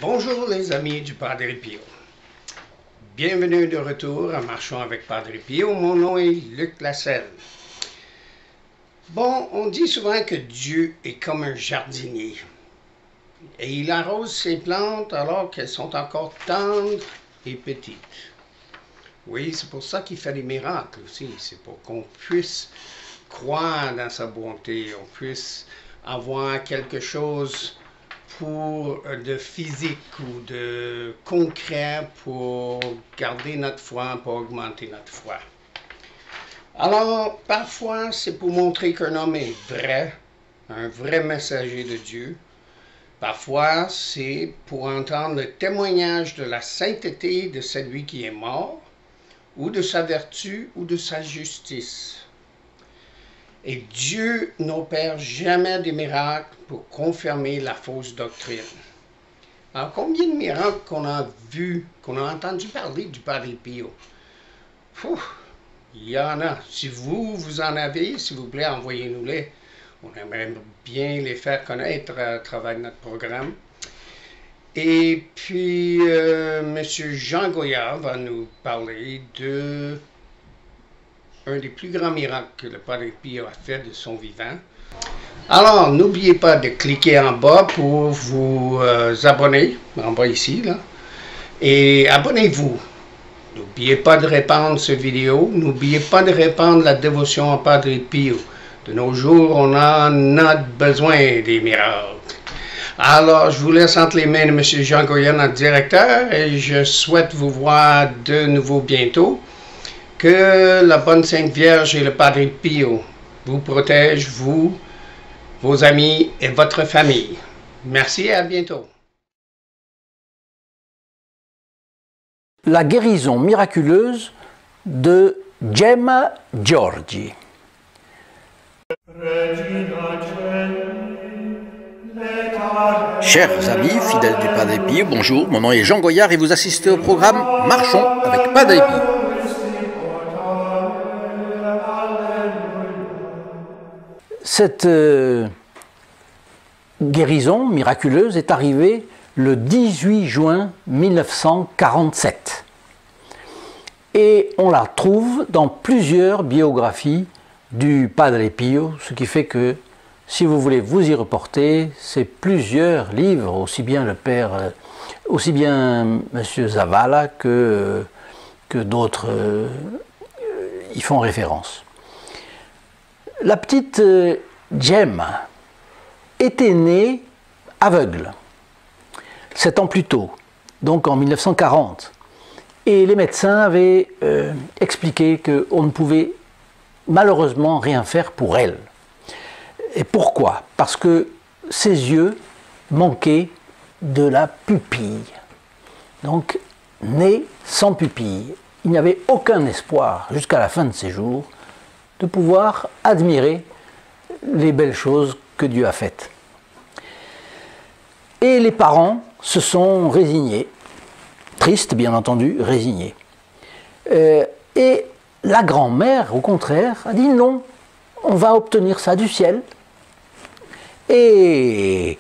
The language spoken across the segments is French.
Bonjour les amis du Padre Pio. Bienvenue de retour à Marchons avec Padre Pio. Mon nom est Luc Lasselle. Bon, on dit souvent que Dieu est comme un jardinier. Et il arrose ses plantes alors qu'elles sont encore tendres et petites. Oui, c'est pour ça qu'il fait des miracles aussi. C'est pour qu'on puisse croire dans sa bonté, on puisse avoir quelque chose de physique ou de concret pour garder notre foi, pour augmenter notre foi. Alors, parfois, c'est pour montrer qu'un homme est vrai, un vrai messager de Dieu. Parfois, c'est pour entendre le témoignage de la sainteté de celui qui est mort, ou de sa vertu, ou de sa justice. Et Dieu n'opère jamais des miracles pour confirmer la fausse doctrine. Alors, combien de miracles qu'on a vus, qu'on a entendu parler du Padre Pio? Il y en a. Si vous en avez, s'il vous plaît, envoyez-nous-les. On aimerait bien les faire connaître à travers notre programme. Et puis, M. Jean Goyard va nous parler de un des plus grands miracles que le Padre Pio a fait de son vivant. Alors, n'oubliez pas de cliquer en bas pour vous abonner, en bas ici, là, et abonnez-vous. N'oubliez pas de répandre cette vidéo, n'oubliez pas de répandre la dévotion au Padre Pio. De nos jours, on en a besoin des miracles. Alors, je vous laisse entre les mains de M. Jean Goyard, notre directeur, et je souhaite vous voir de nouveau bientôt. Que la bonne Sainte Vierge et le Padre Pio vous protègent, vous, vos amis et votre famille. Merci et à bientôt. La guérison miraculeuse de Gemma Giorgi. Chers amis, fidèles du Padre Pio, bonjour, mon nom est Jean Goyard et vous assistez au programme Marchons avec Padre Pio. Cette guérison miraculeuse est arrivée le 18 juin 1947 et on la trouve dans plusieurs biographies du Padre Pio, ce qui fait que si vous voulez vous y reporter, c'est plusieurs livres, aussi bien M. Zavala que d'autres y font référence. La petite Gemma était née aveugle, 7 ans plus tôt, donc en 1940. Et les médecins avaient expliqué qu'on ne pouvait malheureusement rien faire pour elle. Et pourquoi? Parce que ses yeux manquaient de la pupille. Donc, née sans pupille. Il n'y avait aucun espoir, jusqu'à la fin de ses jours, de pouvoir admirer les belles choses que Dieu a faites. Et les parents se sont résignés, tristes bien entendu, résignés. Et la grand-mère, au contraire, a dit non, on va obtenir ça du ciel. Et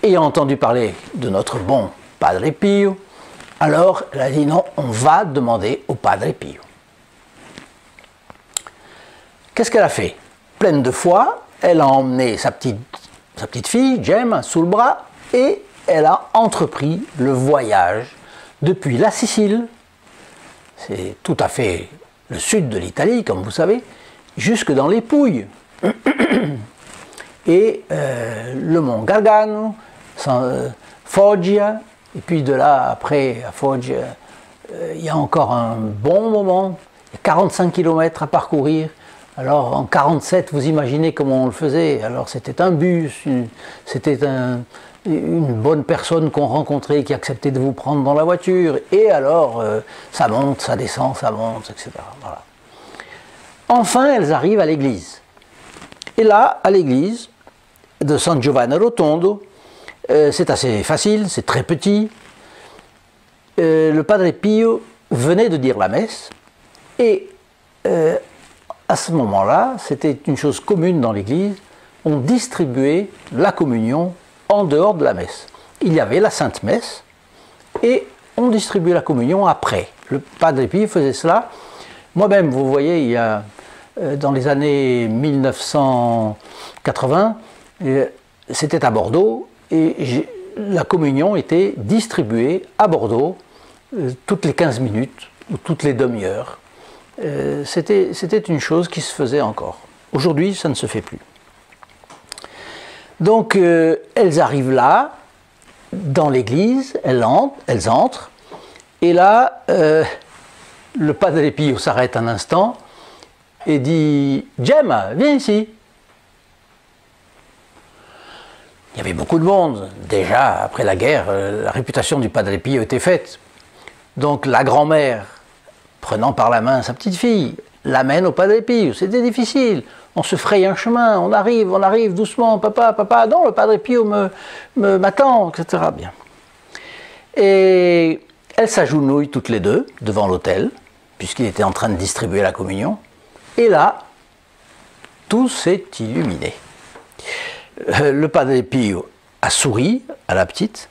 ayant entendu parler de notre bon Padre Pio, alors elle a dit non, on va demander au Padre Pio. Qu'est-ce qu'elle a fait? Pleine de foi, elle a emmené sa petite fille, Gemma, sous le bras, et elle a entrepris le voyage depuis la Sicile, c'est tout à fait le sud de l'Italie, comme vous savez, jusque dans les Pouilles, et le mont Gargano, Foggia, et puis de là, après, à Foggia, il y a encore un bon moment, il y a 45 km à parcourir. Alors en 47, vous imaginez comment on le faisait. Alors c'était un bus, c'était une bonne personne qu'on rencontrait qui acceptait de vous prendre dans la voiture. Et alors ça monte, ça descend, ça monte, etc. Voilà. Enfin, elles arrivent à l'église. Et là, à l'église de San Giovanni Rotondo, c'est assez facile, c'est très petit. Le Padre Pio venait de dire la messe et à ce moment-là, c'était une chose commune dans l'église, on distribuait la communion en dehors de la messe. il y avait la Sainte Messe et on distribuait la communion après. Le Padre Pio faisait cela. Moi-même, vous voyez, il y a dans les années 1980, c'était à Bordeaux et la communion était distribuée à Bordeaux toutes les 15 minutes ou toutes les demi-heures. C'était une chose qui se faisait encore. Aujourd'hui, ça ne se fait plus. Donc, elles arrivent là, dans l'église, elles entrent, et là, le Padre Pio s'arrête un instant et dit « Gemma, viens ici ». Il y avait beaucoup de monde. Déjà, après la guerre, la réputation du Padre Pio était faite. Donc la grand-mère, prenant par la main sa petite fille, l'amène au Padre Pio. C'était difficile. On se fraye un chemin, on arrive doucement, papa, non, le Padre Pio m'attend, etc. Bien. Et elles s'agenouillent toutes les deux devant l'autel, puisqu'il était en train de distribuer la communion. Et là, tout s'est illuminé. Le Padre Pio a souri à la petite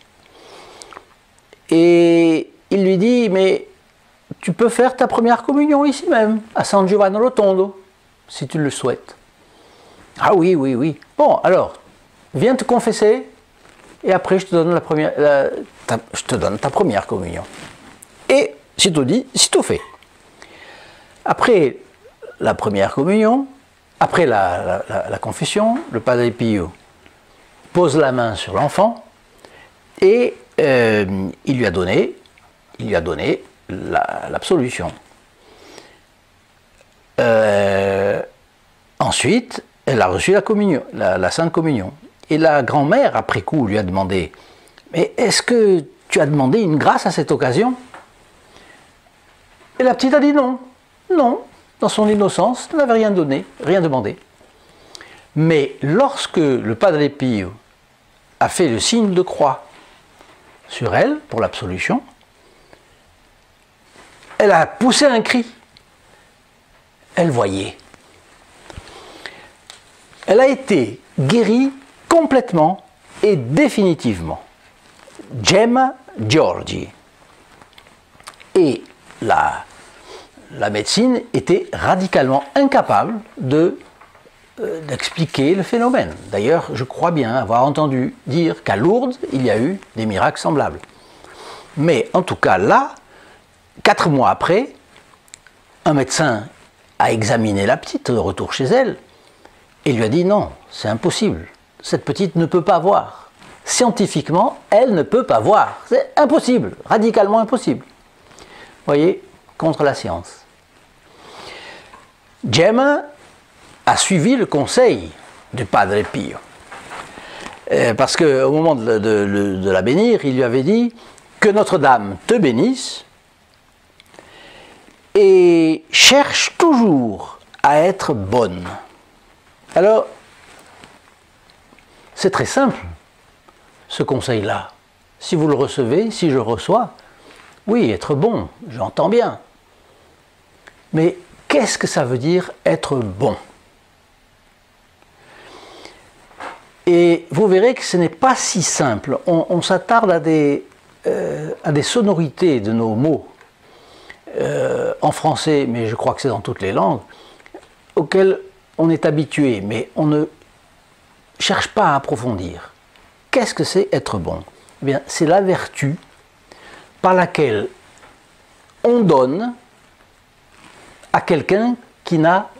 et il lui dit « Mais tu peux faire ta première communion ici même, à San Giovanni Rotondo, si tu le souhaites. » « Ah oui, oui, oui. Bon, alors, viens te confesser et après je te donne ta première communion. » Et sitôt dit, sitôt fait. Après la première communion, après la confession, le Padre Pio pose la main sur l'enfant et il lui a donné l'absolution. Ensuite, elle a reçu la communion, la Sainte Communion. Et la grand-mère, après coup, lui a demandé « Mais est-ce que tu as demandé une grâce à cette occasion ?» Et la petite a dit non. Non, dans son innocence, elle n'avait rien donné, rien demandé. Mais lorsque le Padre Pio a fait le signe de croix sur elle, pour l'absolution, elle a poussé un cri. Elle voyait. Elle a été guérie complètement et définitivement. Gemma Giorgi. Et la médecine était radicalement incapable d'expliquer le phénomène. D'ailleurs, je crois bien avoir entendu dire qu'à Lourdes, il y a eu des miracles semblables. Mais en tout cas, là, 4 mois après, un médecin a examiné la petite de retour chez elle et lui a dit non, c'est impossible. Cette petite ne peut pas voir. Scientifiquement, elle ne peut pas voir. C'est impossible, radicalement impossible. Vous voyez, contre la science. Gemma a suivi le conseil du Padre Pio. Parce qu'au moment de la bénir, il lui avait dit que Notre-Dame te bénisse et cherche toujours à être bonne. Alors, c'est très simple, ce conseil-là. Si vous le recevez, si je reçois, oui, être bon, j'entends bien. Mais qu'est-ce que ça veut dire être bon? Et vous verrez que ce n'est pas si simple. On s'attarde à des sonorités de nos mots, en français, mais je crois que c'est dans toutes les langues, auxquelles on est habitué, mais on ne cherche pas à approfondir. Qu'est-ce que c'est être bon? Eh bien, c'est la vertu par laquelle on donne à quelqu'un qui n'a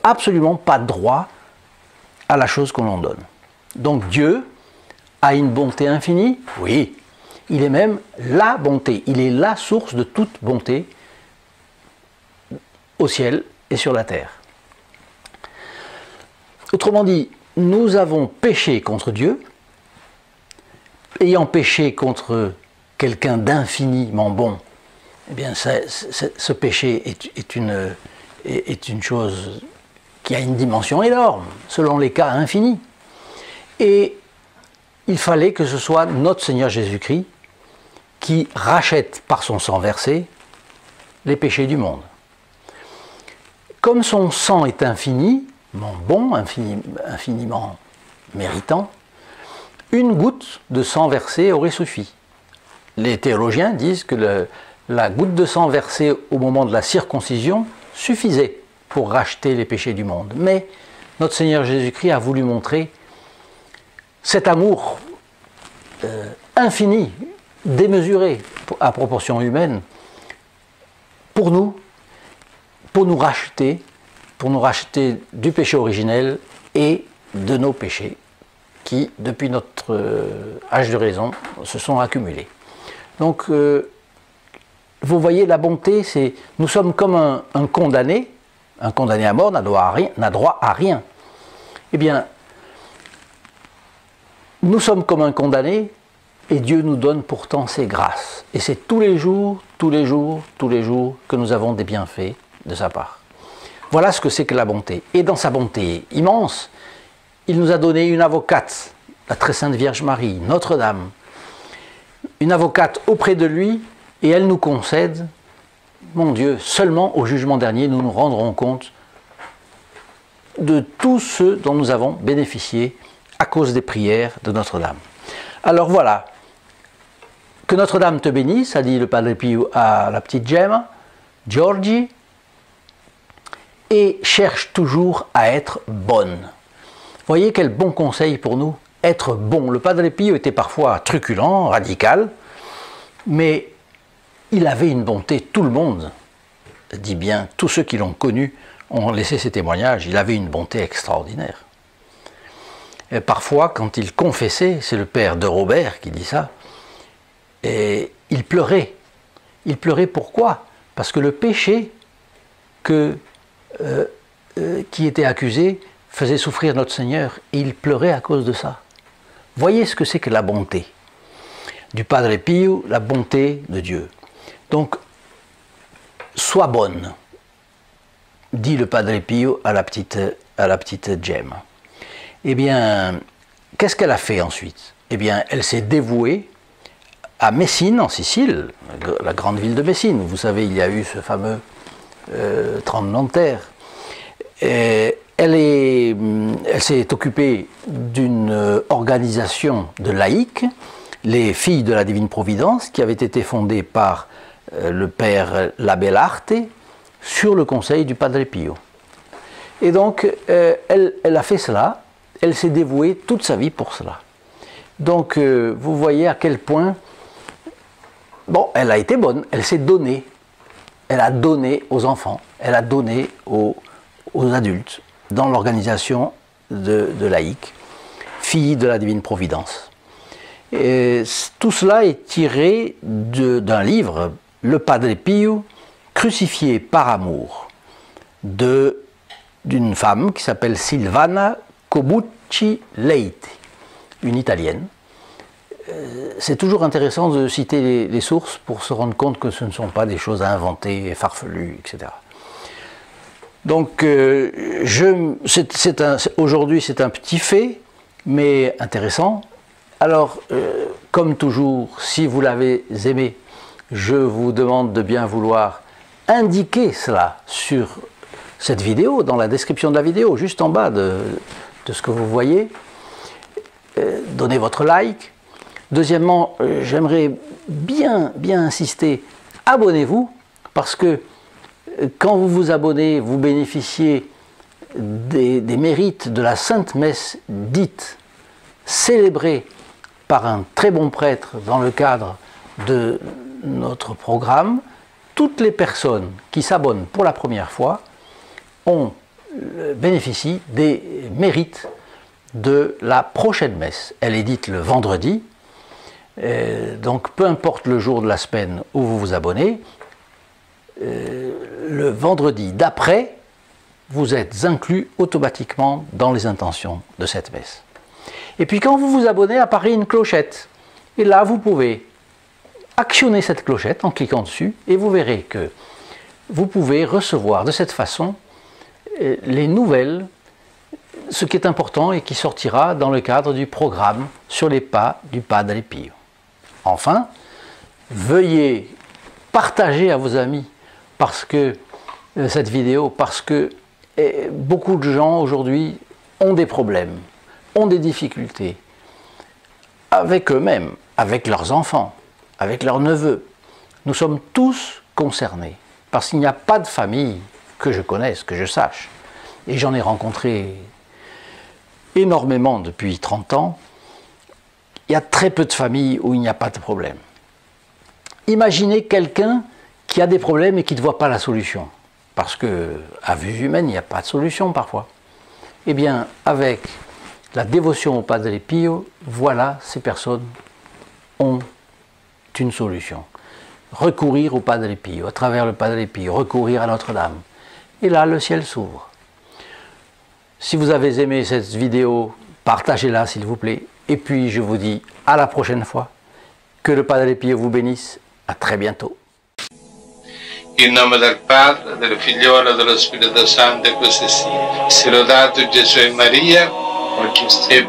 absolument pas droit à la chose qu'on en donne. Donc Dieu a une bonté infinie? Oui. Il est même la bonté. Il est la source de toute bonté au ciel et sur la terre. Autrement dit, nous avons péché contre Dieu. Ayant péché contre quelqu'un d'infiniment bon, eh bien, ce péché est une chose qui a une dimension énorme, selon les cas infinis. Et il fallait que ce soit notre Seigneur Jésus-Christ qui rachète par son sang versé les péchés du monde. Comme son sang est infiniment bon, infiniment méritant, une goutte de sang versé aurait suffi. Les théologiens disent que la goutte de sang versée au moment de la circoncision suffisait pour racheter les péchés du monde. Mais notre Seigneur Jésus-Christ a voulu montrer cet amour infini, démesuré à proportion humaine, pour nous racheter du péché originel et de nos péchés qui, depuis notre âge de raison, se sont accumulés. Donc, vous voyez, la bonté, c'est nous sommes comme un condamné à mort n'a droit à rien. Eh bien, nous sommes comme un condamné et Dieu nous donne pourtant ses grâces. Et c'est tous les jours que nous avons des bienfaits de sa part. Voilà ce que c'est que la bonté. Et dans sa bonté immense, il nous a donné une avocate, la très sainte Vierge Marie, Notre-Dame, une avocate auprès de lui, et elle nous concède, mon Dieu, seulement au jugement dernier, nous nous rendrons compte de tout ce dont nous avons bénéficié à cause des prières de Notre-Dame. Alors voilà, que Notre-Dame te bénisse, a dit le Padre Pio à la petite Gemma, Giorgi, et cherche toujours à être bonne. Voyez quel bon conseil pour nous, être bon. Le Padre Pio était parfois truculent, radical, mais il avait une bonté, tout le monde dit bien, tous ceux qui l'ont connu ont laissé ses témoignages, il avait une bonté extraordinaire. Et parfois, quand il confessait, c'est le père de Robert qui dit ça, et il pleurait. Il pleurait pourquoi? Parce que le péché qui était accusé faisait souffrir notre Seigneur, et il pleurait à cause de ça. Voyez ce que c'est que la bonté du Padre Pio, la bonté de Dieu. Donc, sois bonne, dit le Padre Pio à la petite Gemma. Eh bien, qu'est-ce qu'elle a fait ensuite? Eh bien, elle s'est dévouée à Messine, en Sicile, la grande ville de Messine. Vous savez, il y a eu ce fameux tremblement de terre. Et elle s'est occupée d'une organisation de laïcs, les Filles de la Divine Providence, qui avait été fondée par le père Labellarte sur le conseil du Padre Pio. Et donc, elle a fait cela, elle s'est dévouée toute sa vie pour cela. Donc, vous voyez à quel point, bon, elle a été bonne, elle s'est donnée. Elle a donné aux enfants, elle a donné aux adultes dans l'organisation de laïcs, Filles de la Divine Providence. Et tout cela est tiré d'un livre, Le Padre Pio, crucifié par amour, d'une femme qui s'appelle Silvana Cobucci Leite, une Italienne. C'est toujours intéressant de citer les sources pour se rendre compte que ce ne sont pas des choses inventées, farfelues, etc. Donc, aujourd'hui, c'est un petit fait, mais intéressant. Alors, comme toujours, si vous l'avez aimé, je vous demande de bien vouloir indiquer cela sur cette vidéo, dans la description de la vidéo, juste en bas de ce que vous voyez. Donnez votre like. Deuxièmement, j'aimerais bien insister, abonnez-vous, parce que quand vous vous abonnez, vous bénéficiez des mérites de la Sainte Messe dite, célébrée par un très bon prêtre dans le cadre de notre programme. Toutes les personnes qui s'abonnent pour la première fois bénéficient des mérites de la prochaine messe. Elle est dite le vendredi, donc peu importe le jour de la semaine où vous vous abonnez, le vendredi d'après, vous êtes inclus automatiquement dans les intentions de cette messe. Et puis quand vous vous abonnez, apparaît une clochette. Et là, vous pouvez actionner cette clochette en cliquant dessus et vous verrez que vous pouvez recevoir de cette façon les nouvelles, ce qui est important et qui sortira dans le cadre du programme sur les pas du Padre Pio. Enfin, veuillez partager à vos amis cette vidéo parce que beaucoup de gens aujourd'hui ont des problèmes, ont des difficultés, avec eux-mêmes, avec leurs enfants, avec leurs neveux. Nous sommes tous concernés, parce qu'il n'y a pas de famille que je connaisse, que je sache. Et j'en ai rencontré énormément depuis 30 ans. Il y a très peu de familles où il n'y a pas de problème. Imaginez quelqu'un qui a des problèmes et qui ne voit pas la solution. Parce qu'à vue humaine, il n'y a pas de solution parfois. Eh bien, avec la dévotion au Padre Pio, voilà, ces personnes ont une solution. Recourir au Padre Pio, à travers le Padre Pio, recourir à Notre-Dame. Et là, le ciel s'ouvre. Si vous avez aimé cette vidéo, partagez-la s'il vous plaît. Et puis, je vous dis à la prochaine fois. Que le Padre Pio vous bénisse. À très bientôt. In nome del Padre, del Figliolo e dello Spirito Santo, e così sia. Sia lodato Gesù e Maria, oggi e